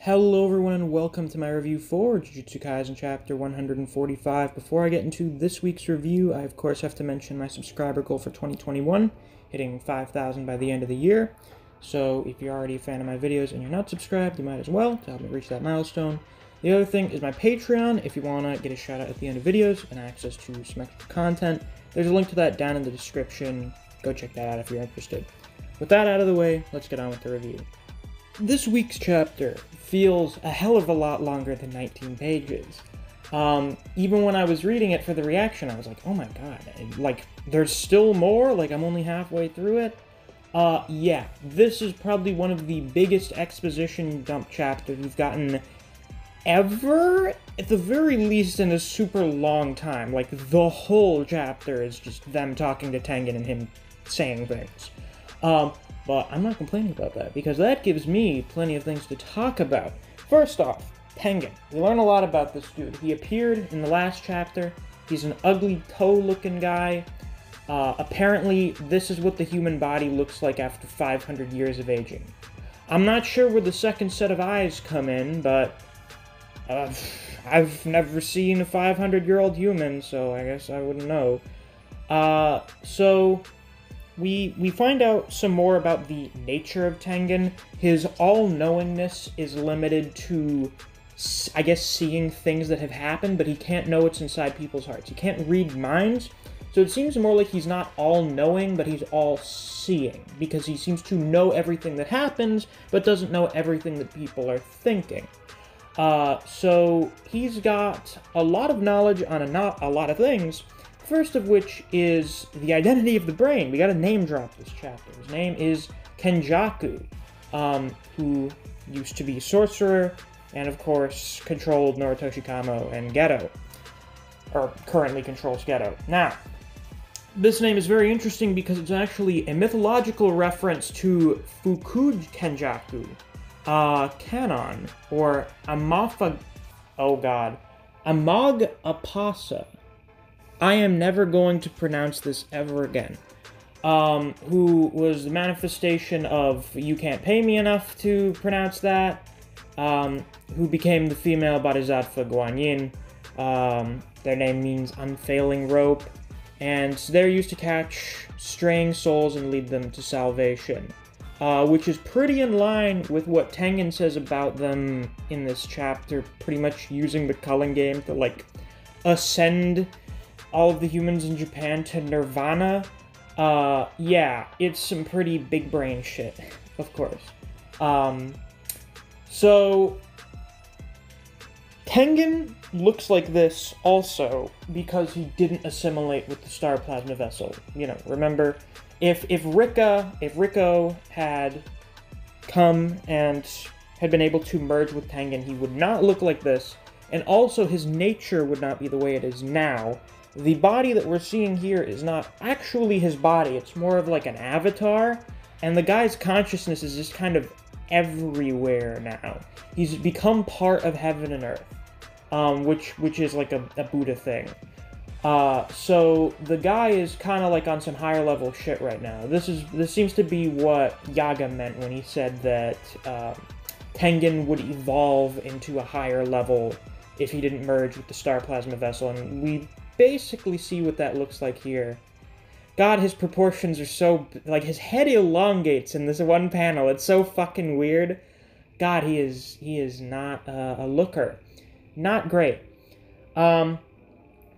Hello everyone and welcome to my review for Jujutsu Kaisen Chapter 145. Before I get into this week's review, I of course have to mention my subscriber goal for 2021, hitting 5,000 by the end of the year. So if you're already a fan of my videos and you're not subscribed, you might as well to help me reach that milestone. The other thing is my Patreon, if you want to get a shout out at the end of videos and access to some extra content. There's a link to that down in the description. Go check that out if you're interested. With that out of the way, let's get on with the review. This week's chapter feels a hell of a lot longer than 19 pages. Even when I was reading it for the reaction, I was like, oh my god, like, there's still more? Like, I'm only halfway through it? Yeah, this is probably one of the biggest exposition dump chapters we've gotten ever, at the very least in a super long time. Like, the whole chapter is just them talking to Tengen and him saying things. But I'm not complaining about that, because that gives me plenty of things to talk about. First off, Tengen. We learn a lot about this dude. He appeared in the last chapter. He's an ugly toe-looking guy. Apparently, this is what the human body looks like after 500 years of aging. I'm not sure where the second set of eyes come in, but I've never seen a 500-year-old human, so I guess I wouldn't know. We find out some more about the nature of Tengen. His all-knowingness is limited to, I guess, seeing things that have happened, but he can't know what's inside people's hearts. He can't read minds, so it seems more like he's not all-knowing, but he's all-seeing, because he seems to know everything that happens, but doesn't know everything that people are thinking. So he's got a lot of knowledge on a lot of things. First of which is the identity of the brain. We gotta name drop this chapter. His name is Kenjaku, who used to be a sorcerer, and of course controlled Noritoshi Kamo and Geto, or currently controls Geto. Now, this name is very interesting because it's actually a mythological reference to Fukuge Kenjaku, Kanon, or Amagapasa. I am never going to pronounce this ever again. Who was the manifestation of you can't pay me enough to pronounce that, who became the female Bodhisattva Guanyin. Their name means unfailing rope, and they're used to catch straying souls and lead them to salvation, which is pretty in line with what Tengen says about them in this chapter, pretty much using the culling game to, like, ascend all of the humans in Japan to Nirvana. Yeah, it's some pretty big brain shit, of course. So Tengen looks like this also because he didn't assimilate with the Star Plasma Vessel. You know, remember, if Ricco had come and had been able to merge with Tengen, he would not look like this, and also his nature would not be the way it is now. The body that we're seeing here is not actually his body, it's more of like an avatar, and the guy's consciousness is just kind of everywhere now. He's become part of heaven and earth, which is like a Buddha thing. So the guy is kind of like on some higher level shit right now. This seems to be what Yaga meant when he said that Tengen would evolve into a higher level if he didn't merge with the Star Plasma Vessel, and we basically see what that looks like here. God, his proportions are so, like, his head elongates in this one panel. It's so fucking weird. God, he is not a looker. Not great. Now,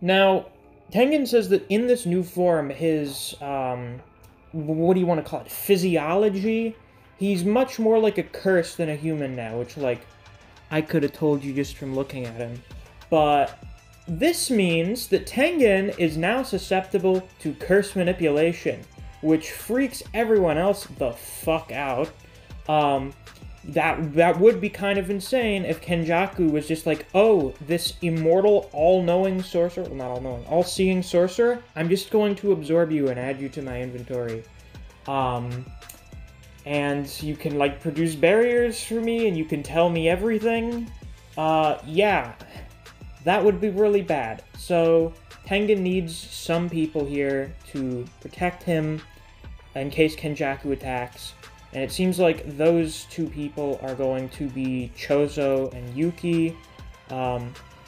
Tengen says that in this new form, his, what do you want to call it, physiology, he's much more like a curse than a human now, which, like, I could have told you just from looking at him. But this means that Tengen is now susceptible to curse manipulation, which freaks everyone else the fuck out. That would be kind of insane if Kenjaku was just like, oh, this immortal, all-knowing sorcerer, well, not all-knowing, all-seeing sorcerer, I'm just going to absorb you and add you to my inventory. And you can, like, produce barriers for me, and you can tell me everything. Yeah. That would be really bad. So Tengen needs some people here to protect him in case Kenjaku attacks. And it seems like those two people are going to be Chozo and Yuki,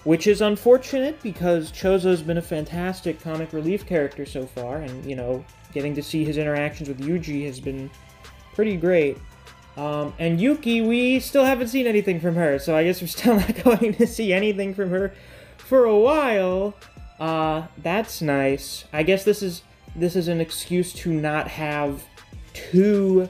which is unfortunate because Chozo's been a fantastic comic relief character so far, and, you know, getting to see his interactions with Yuji has been pretty great. And Yuki, we still haven't seen anything from her, so I guess we're still not going to see anything from her for a while. That's nice. I guess this is an excuse to not have two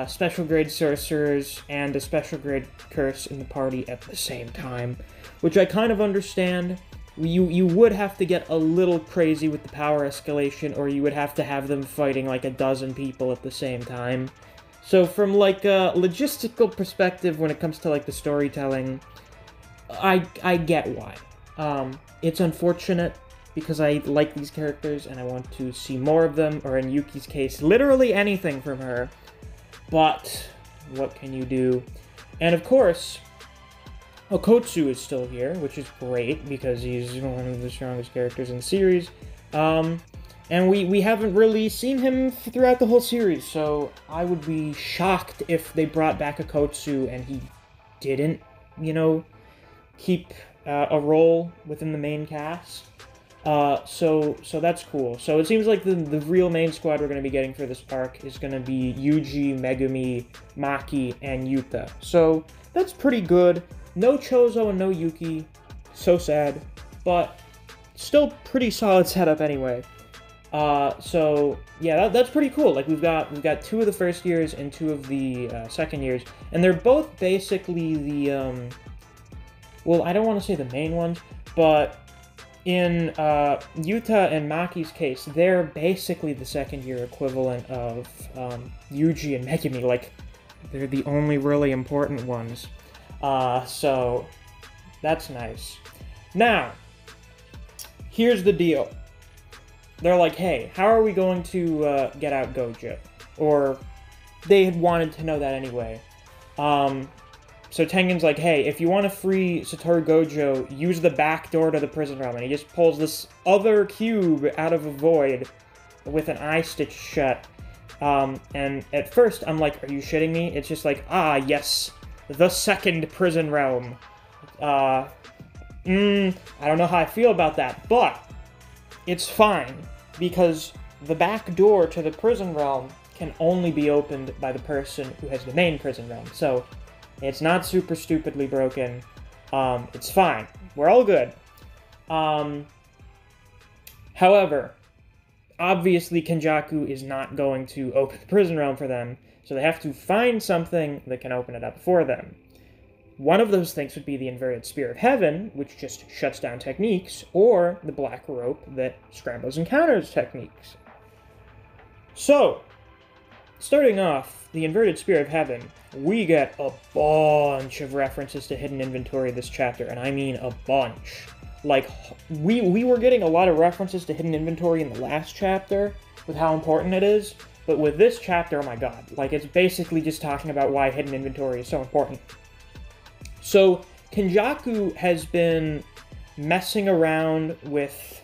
special grade sorcerers and a special grade curse in the party at the same time, which I kind of understand. You would have to get a little crazy with the power escalation, or you would have to have them fighting like a dozen people at the same time. So from like a logistical perspective, when it comes to like the storytelling, I get why. It's unfortunate because I like these characters and I want to see more of them, or in Yuki's case, literally anything from her. But what can you do? And of course, Okotsu is still here, which is great because he's one of the strongest characters in the series. And we haven't really seen him throughout the whole series, so I would be shocked if they brought back Okotsu and he didn't, you know, keep a role within the main cast. So that's cool. So it seems like the real main squad we're going to be getting for this arc is going to be Yuji, Megumi, Maki, and Yuta. So that's pretty good. No Chozo and no Yuki. So sad. But still pretty solid setup anyway. So yeah, that's pretty cool. Like we've got two of the first years and two of the second years, and they're both basically the well, I don't want to say the main ones, but in Yuta and Maki's case, they're basically the second year equivalent of Yuji and Megumi. Like they're the only really important ones. So that's nice. Now, here's the deal. They're like, hey, how are we going to get out Gojo? Or they had wanted to know that anyway. So Tengen's like, hey, if you want to free Satoru Gojo, use the back door to the prison realm. And he just pulls this other cube out of a void with an eye stitched shut. And at first, I'm like, are you shitting me? It's just like, ah, yes, the second prison realm. I don't know how I feel about that, but it's fine, because the back door to the prison realm can only be opened by the person who has the main prison realm. So it's not super stupidly broken. It's fine. We're all good. However, obviously Kenjaku is not going to open the prison realm for them, so they have to find something that can open it up for them. One of those things would be the Inverted Spear of Heaven, which just shuts down techniques, or the Black Rope that scrambles and counters techniques. So, starting off, the Inverted Spear of Heaven, we get a bunch of references to hidden inventory this chapter, and I mean a bunch. Like, we were getting a lot of references to hidden inventory in the last chapter, with how important it is, but with this chapter, oh my god, like, it's basically just talking about why hidden inventory is so important. So, Kenjaku has been messing around with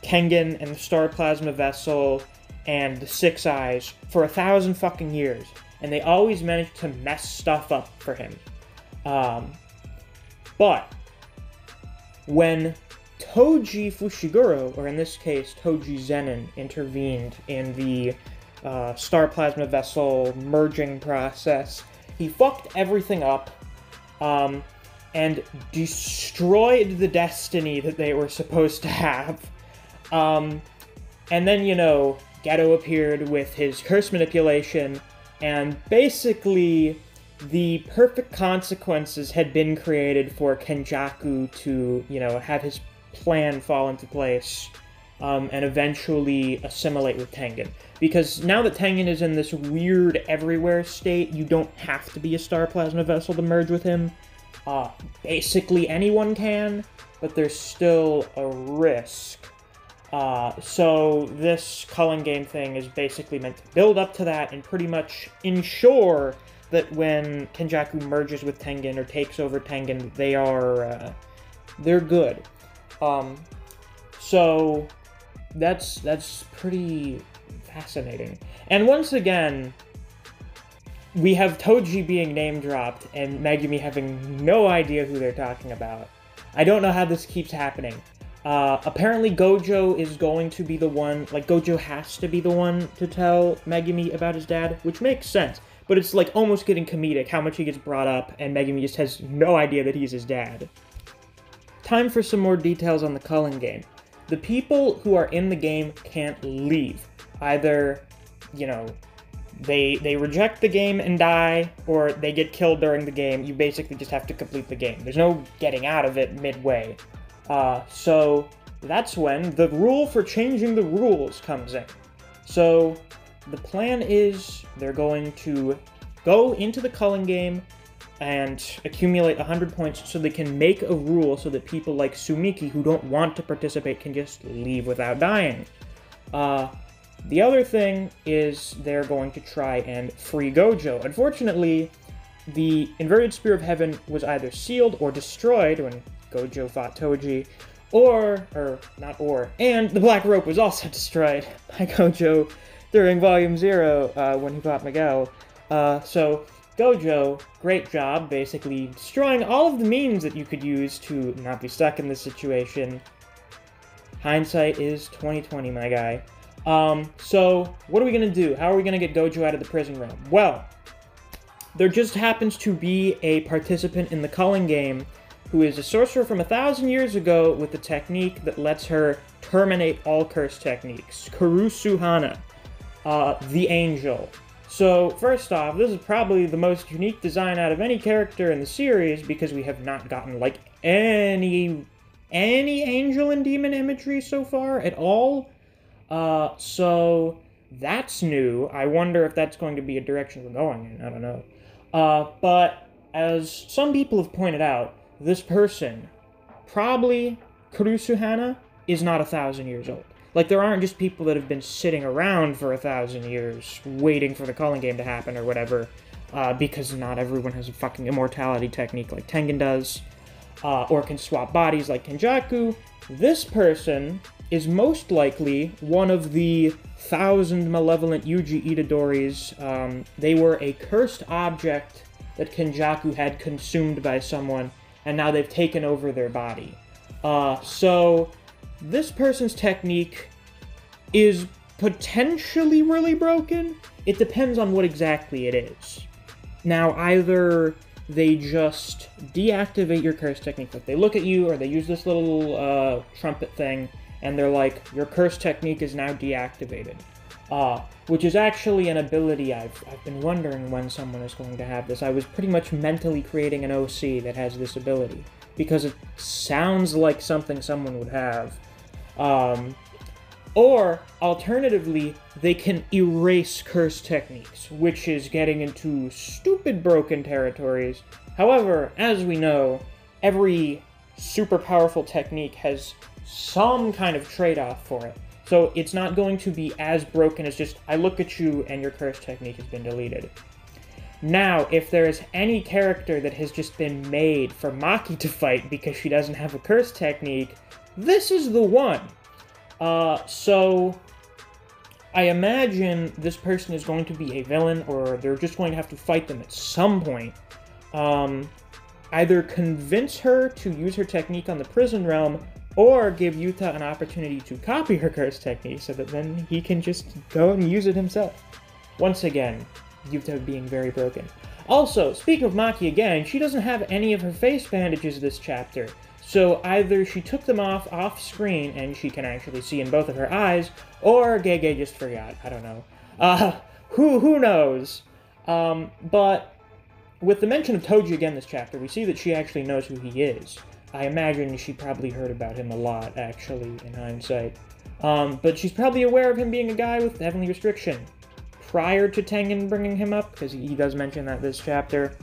Tengen and the Star Plasma Vessel and the Six Eyes for 1,000 fucking years, and they always manage to mess stuff up for him. But when Toji Fushiguro, or in this case Toji Zenin, intervened in the Star Plasma Vessel merging process, he fucked everything up. And destroyed the destiny that they were supposed to have. And then, you know, Geto appeared with his curse manipulation, and basically the perfect consequences had been created for Kenjaku to, you know, have his plan fall into place, and eventually assimilate with Tengen. Because now that Tengen is in this weird everywhere state, you don't have to be a Star Plasma Vessel to merge with him. Basically anyone can, but there's still a risk. So this culling game thing is basically meant to build up to that and pretty much ensure that when Kenjaku merges with Tengen or takes over Tengen, they're good. So that's pretty fascinating. And once again, we have Toji being name-dropped, and Megumi having no idea who they're talking about. I don't know how this keeps happening. Apparently Gojo is going to be the one, like, Gojo has to be the one to tell Megumi about his dad, which makes sense. But it's, like, almost getting comedic how much he gets brought up, and Megumi just has no idea that he's his dad. Time for some more details on the Culling game. The people who are in the game can't leave. Either, you know, they reject the game and die, or they get killed during the game. You basically just have to complete the game. There's no getting out of it midway. So that's when the rule for changing the rules comes in. So the plan is they're going to go into the Culling game and accumulate 100 points so they can make a rule so that people like Sumiki who don't want to participate can just leave without dying. The other thing is they're going to try and free Gojo. Unfortunately, the Inverted Spear of Heaven was either sealed or destroyed when Gojo fought Toji, and the Black Rope was also destroyed by Gojo during Volume 0 when he fought Miguel. So Gojo, great job, basically destroying all of the means that you could use to not be stuck in this situation. Hindsight is 20/20, my guy. So what are we gonna do? How are we gonna get Gojo out of the prison realm? Well, there just happens to be a participant in the Culling game who is a sorcerer from 1,000 years ago with a technique that lets her terminate all curse techniques. Kurusu Hana, the Angel. So, first off, this is probably the most unique design out of any character in the series because we have not gotten, like, any angel and demon imagery so far at all. So that's new. I wonder if that's going to be a direction we're going in. I don't know. But as some people have pointed out, this person, probably Kurusu Hana, is not 1,000 years old. Like, there aren't just people that have been sitting around for 1,000 years waiting for the Culling game to happen or whatever, because not everyone has a fucking immortality technique like Tengen does, or can swap bodies like Kenjaku. This person is most likely one of the 1,000 malevolent Yuji Itadoris. They were a cursed object that Kenjaku had consumed by someone, and now they've taken over their body. So this person's technique is potentially really broken. It depends on what exactly it is. Now, either they just deactivate your curse technique, like they look at you, or they use this little trumpet thing, and they're like, your curse technique is now deactivated. Which is actually an ability I've been wondering when someone is going to have this. I was pretty much mentally creating an OC that has this ability, because it sounds like something someone would have. Or, alternatively, they can erase curse techniques, which is getting into stupid broken territories. However, as we know, every super powerful technique has some kind of trade-off for it. So it's not going to be as broken as just, I look at you and your curse technique has been deleted. Now, if there is any character that has just been made for Maki to fight because she doesn't have a curse technique, this is the one. So I imagine this person is going to be a villain, or they're just going to have to fight them at some point. Either convince her to use her technique on the prison realm, or give Yuta an opportunity to copy her curse technique so that then he can just go and use it himself. Once again, Yuta being very broken. Also, speaking of Maki again, she doesn't have any of her face bandages this chapter. So either she took them off screen and she can actually see in both of her eyes, or Gege just forgot. I don't know. Who knows? But with the mention of Toji again this chapter, we see that she actually knows who he is. I imagine she probably heard about him a lot, actually, in hindsight. But she's probably aware of him being a guy with Heavenly Restriction. Prior to Tengen bringing him up, because he does mention that this chapter.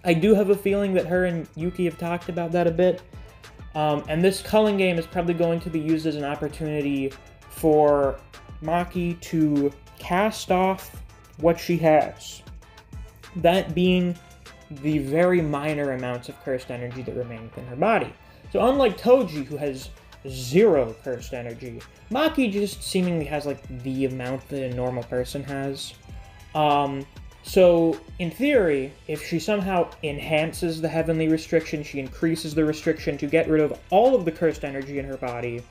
I do have a feeling that her and Yuki have talked about that a bit. And this Culling game is probably going to be used as an opportunity for Maki to cast off what she has. That being the very minor amounts of cursed energy that remain within her body. So unlike Toji, who has 0 cursed energy, Maki just seemingly has, like, the amount that a normal person has. So, in theory, if she somehow enhances the heavenly restriction, she increases the restriction to get rid of all of the cursed energy in her body,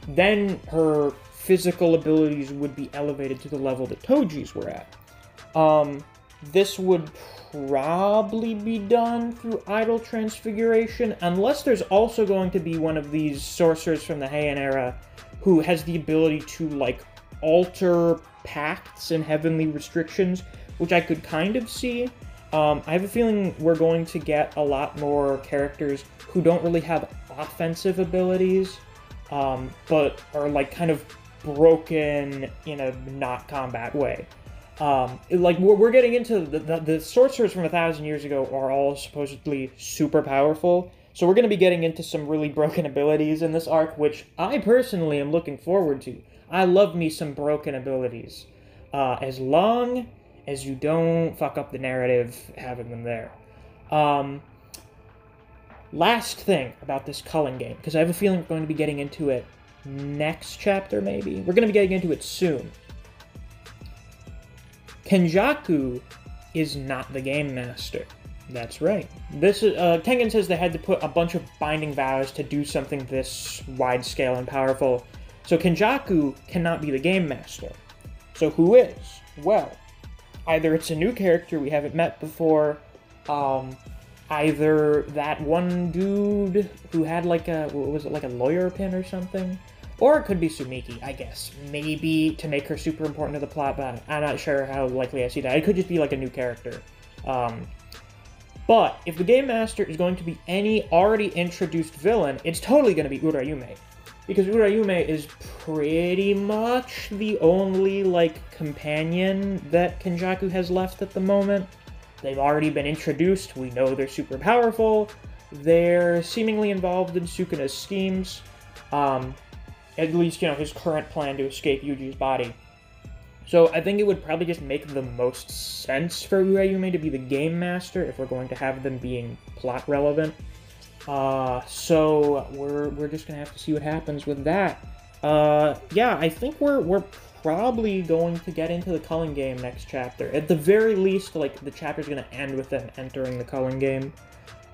then her physical abilities would be elevated to the level that Toji's were at. This would probably be done through idol transfiguration, unless there's also going to be one of these sorcerers from the Heian era who has the ability to, like, alter pacts and heavenly restrictions, which I could kind of see. I have a feeling we're going to get a lot more characters who don't really have offensive abilities, but are, like, kind of broken in a not combat way. Like, we're getting into the sorcerers from 1,000 years ago are all supposedly super powerful, so we're going to be getting into some really broken abilities in this arc, which I personally am looking forward to. I love me some broken abilities, as long as you don't fuck up the narrative having them there. Last thing about this Culling game, because I have a feeling we're going to be getting into it next chapter, maybe? We're going to be getting into it soon. Kenjaku is not the game master. That's right. This is, Tengen says they had to put a bunch of binding vows to do something this wide-scale and powerful. So Kenjaku cannot be the game master. So who is? Well, either it's a new character we haven't met before, either that one dude who had like a, what was it, like a lawyer pin or something? Or it could be Sumiki, I guess. Maybe to make her super important to the plot, but I'm not sure how likely I see that. It could just be like a new character. But if the Game Master is going to be any already introduced villain, it's totally going to be Urayume. Because Urayume is pretty much the only, like, companion that Kenjaku has left at the moment. They've already been introduced, we know they're super powerful, they're seemingly involved in Sukuna's schemes, at least, you know, his current plan to escape Yuji's body. So I think it would probably just make the most sense for Urayume to be the Game Master if we're going to have them being plot relevant. So we're just gonna have to see what happens with that. Yeah, I think we're probably going to get into the Culling game next chapter. At the very least, like, the chapter's gonna end with them entering the Culling game.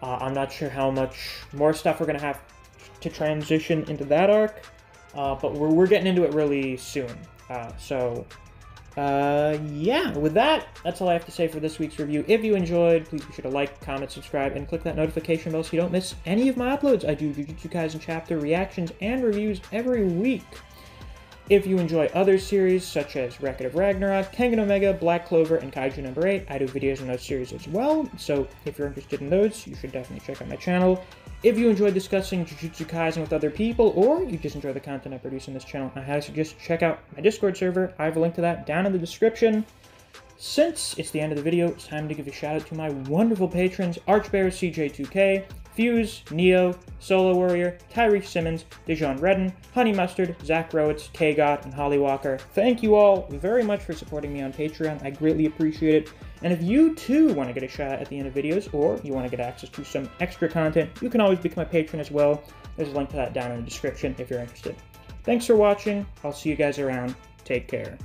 I'm not sure how much more stuff we're gonna have to transition into that arc, but we're getting into it really soon. Yeah, with that, that's all I have to say for this week's review. If you enjoyed, please be sure to like, comment, subscribe, and click that notification bell so you don't miss any of my uploads. I do Jujutsu Kaisen chapter reactions and reviews every week. If you enjoy other series, such as Record of Ragnarok, Kengan Omega, Black Clover, and Kaiju number 8, I do videos on those series as well, so if you're interested in those, you should definitely check out my channel. If you enjoy discussing Jujutsu Kaisen with other people, or you just enjoy the content I produce on this channel, I highly suggest check out my Discord server. I have a link to that down in the description. Since it's the end of the video, it's time to give a shout out to my wonderful patrons, Archbearer CJ2K, Fuse, Neo, Solo Warrior, Tyrese Simmons, Dijon Redden, Honey Mustard, Zach Rowitz, K-God, and Holly Walker. Thank you all very much for supporting me on Patreon. I greatly appreciate it. And if you too want to get a shout out at the end of videos, or you want to get access to some extra content, you can always become a patron as well. There's a link to that down in the description if you're interested. Thanks for watching. I'll see you guys around. Take care.